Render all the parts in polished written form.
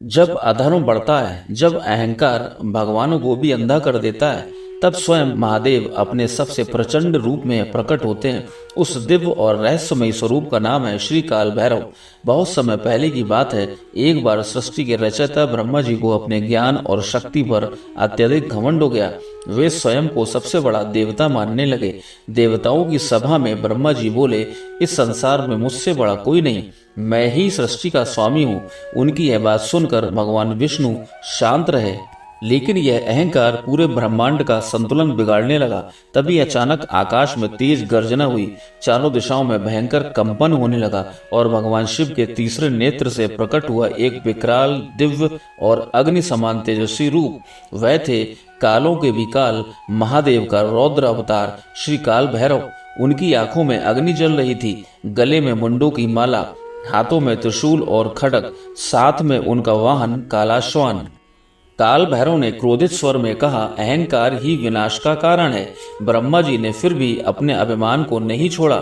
जब अधर्म बढ़ता है, जब अहंकार भगवानों को भी अंधा कर देता है, तब स्वयं महादेव अपने सबसे प्रचंड रूप में प्रकट होते हैं। उस दिव्य और रहस्यमय स्वरूप का नाम है श्री काल भैरव। बहुत समय पहले की बात है, एक बार सृष्टि के रचयिता ब्रह्मा जी को अपने ज्ञान और शक्ति पर अत्यधिक घमंड हो गया। वे स्वयं को सबसे बड़ा देवता मानने लगे। देवताओं की सभा में ब्रह्मा जी बोले, इस संसार में मुझसे बड़ा कोई नहीं, मैं ही सृष्टि का स्वामी हूँ। उनकी यह बात सुनकर भगवान विष्णु शांत रहे, लेकिन यह अहंकार पूरे ब्रह्मांड का संतुलन बिगाड़ने लगा। तभी अचानक आकाश में तेज गर्जना हुई, चारों दिशाओं में भयंकर कंपन होने लगा और भगवान शिव के तीसरे नेत्र से प्रकट हुआ एक विकराल, दिव्य और अग्नि समान तेजस्वी रूप। वह थे कालों के भी काल, महादेव का रौद्र अवतार श्री काल भैरव। उनकी आंखों में अग्नि जल रही थी, गले में मुंडों की माला, हाथों में त्रिशूल और खड्ग, साथ में उनका वाहन कालाश्वान। काल भैरव ने क्रोधित स्वर में कहा, अहंकार ही विनाश का कारण है। ब्रह्मा जी ने फिर भी अपने अभिमान को नहीं छोड़ा।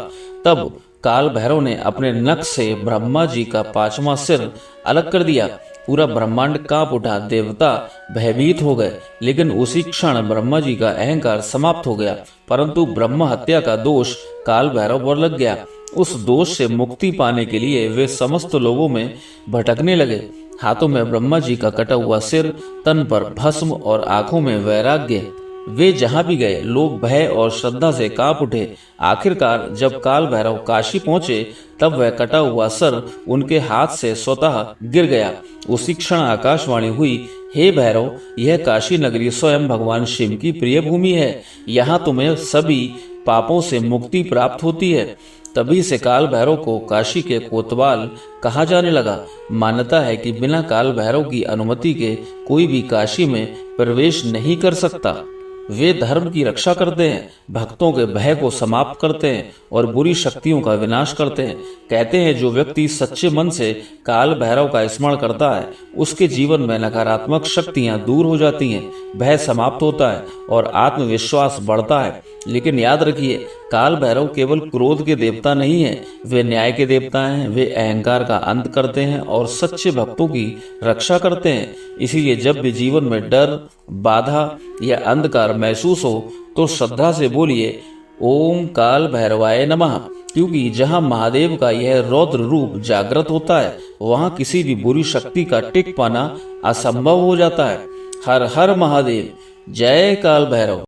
तब काल भैरव ने अपने नख से ब्रह्मा जी का पांचवा सिर अलग कर दिया। पूरा ब्रह्मांड कांप उठा, देवता भयभीत हो गए। लेकिन उसी क्षण ब्रह्मा जी का अहंकार समाप्त हो गया, परंतु ब्रह्म हत्या का दोष काल भैरव पर लग गया। उस दोष से मुक्ति पाने के लिए वे समस्त लोगों में भटकने लगे। हाथों में ब्रह्मा जी का कटा हुआ सिर, तन पर भस्म और आंखों में वैराग्य। वे जहां भी गए, लोग भय और श्रद्धा से कांप उठे। आखिरकार जब काल भैरव काशी पहुंचे, तब वह कटा हुआ सर उनके हाथ से स्वतः गिर गया। उसी क्षण आकाशवाणी हुई, हे भैरव, यह काशी नगरी स्वयं भगवान शिव की प्रिय भूमि है। यहाँ तुम्हें सभी पापों से मुक्ति प्राप्त होती है। तभी से काल भैरव को काशी के कोतवाल कहा जाने लगा। मान्यता है कि बिना काल भैरव की अनुमति के कोई भी काशी में प्रवेश नहीं कर सकता। वे धर्म की रक्षा करते हैं, भक्तों के भय को समाप्त करते हैं और बुरी शक्तियों का विनाश करते हैं। कहते हैं, जो व्यक्ति सच्चे मन से काल भैरव का स्मरण करता है, उसके जीवन में नकारात्मक शक्तियां दूर हो जाती हैं, भय समाप्त होता है और आत्मविश्वास बढ़ता है। लेकिन याद रखिए, काल भैरव केवल क्रोध के देवता नहीं है, वे न्याय के देवता हैं। वे अहंकार का अंत करते हैं और सच्चे भक्तों की रक्षा करते हैं। इसीलिए जब भी जीवन में डर, बाधा या अंधकार महसूस हो, तो श्रद्धा से बोलिए, ओम काल भैरवाय नमः। क्योंकि जहां महादेव का यह रौद्र रूप जागृत होता है, वहां किसी भी बुरी शक्ति का टिक पाना असंभव हो जाता है। हर हर महादेव, जय काल भैरव।